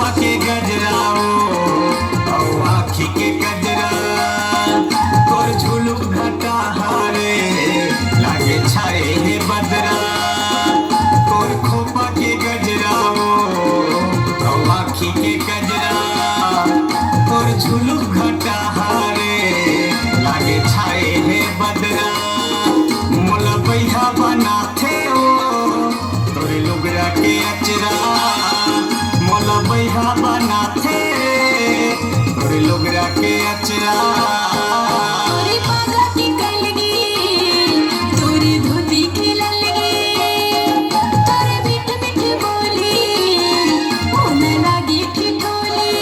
खोपा के गजराओ और आँखी के गजरा तोर झुलुक घटा हारे लागे छाए हे बदरा तोर खोपा के गजराओ और आँखी के गजरा तोर झुलुक घटा हारे लागे छाए हे बदरा मोला बैहा बनाथे ओ तोरे लुगरा के अचरा मोला बैहा बनाथे तोरे लुगरा के अचरा तोरी पागा की कलगी तोरी धोती की ललगी तोरे मीठ मीठ बोली मोला लागी ठिठोली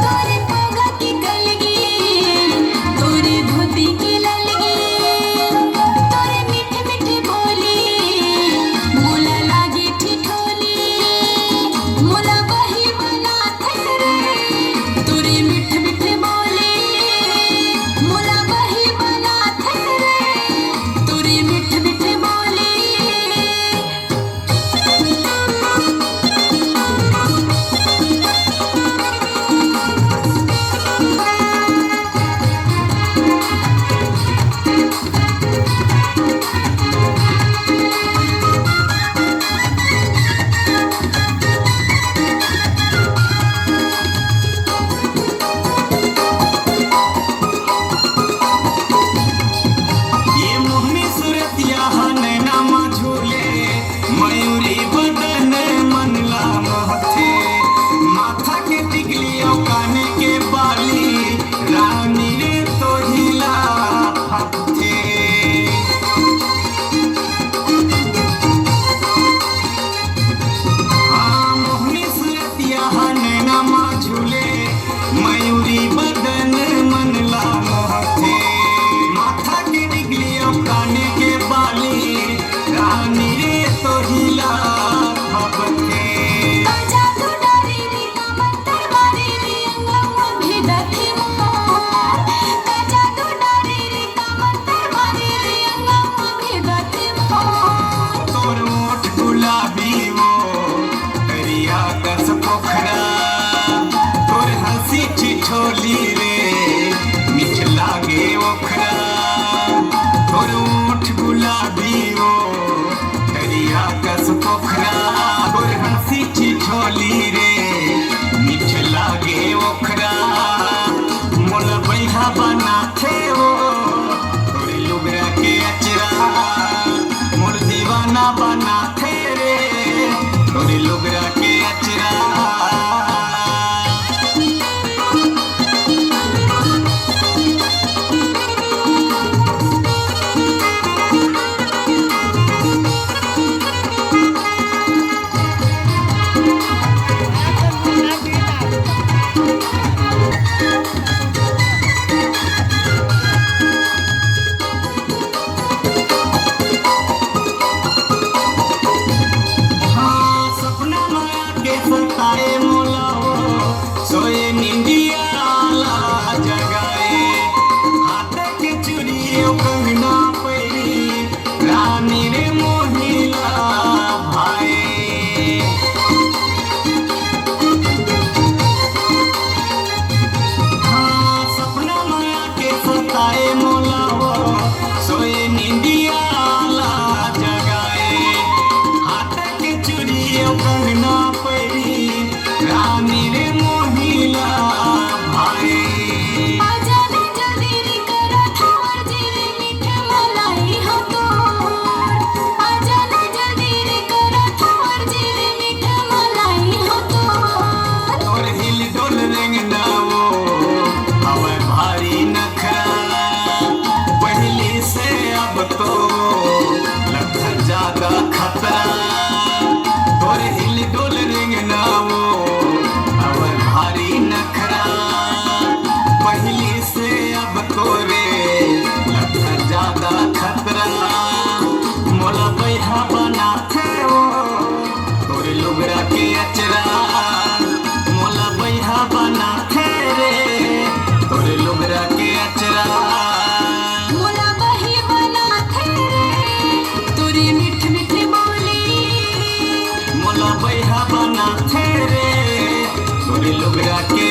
तोरी पागा की कलगी तोरी धोती की ललगी तोरे मीठ मीठ बोली मोला लागी ठिठोली मोला बही बनाथे रे तोरी मीठ मीठ बोली मोला बही बनाथे रे तोरी मीठ मीठ बोली ये मोहनी सूरतिया नैना में झूले मयूरी बदन मन ला महथे माथा के टिकली और काने के बाली रानी रे तो हिला हथे हाँ मोहनी सूरतिया नैना में झूले मयूरी बदन मन ला महथे माथा के टिकली और काने के बाली रानी रे तो हिला हथे ताजा तू डारी रे कमतर बारी रे अंगवा भेदथे मोर ताजा तू डारी रे कमतर बारी रे अंगवा भेदथे मोर तोर ओठ गुलाबी वो दरिया कस पोखरा तोर हंसी ठिठोली रे मीठ लागे ओखरा तोर ओठ गुलाबी वो दरिया कस पोखरा तोर हंसी ठिठोली रे मीठ लागे ओखरा मोल बैहा बनाथे ओ तोरे लुगरा के अचरा मोर दीवाना बनाथे रे तोरे लुगरा के अचरा हाँ सपना माया के सताए मोला हो सोए निंदिया ला जगाए हाथ के चूड़ी ओ कंगना पैरी रानी रे मोहिला भाई हाँ सपना माया के सताए मोला हो सोए निंदिया ला जगाए हाथ के चूड़ी ओ कंगना पैरी रानी रे मोहिला भाई आजा ने जल्दी रे करा थावर जी रे मीठ मलाई हो तोर आजा ने जल्दी रे करा थावर जी रे मीठ मलाई हो तोर तोर हिल डोल रेंगना वो हवा भारी नखरा पहली से अब तो लगता ज्यादा खतरा तोर हिल डोल रेंगना वो लोगरा के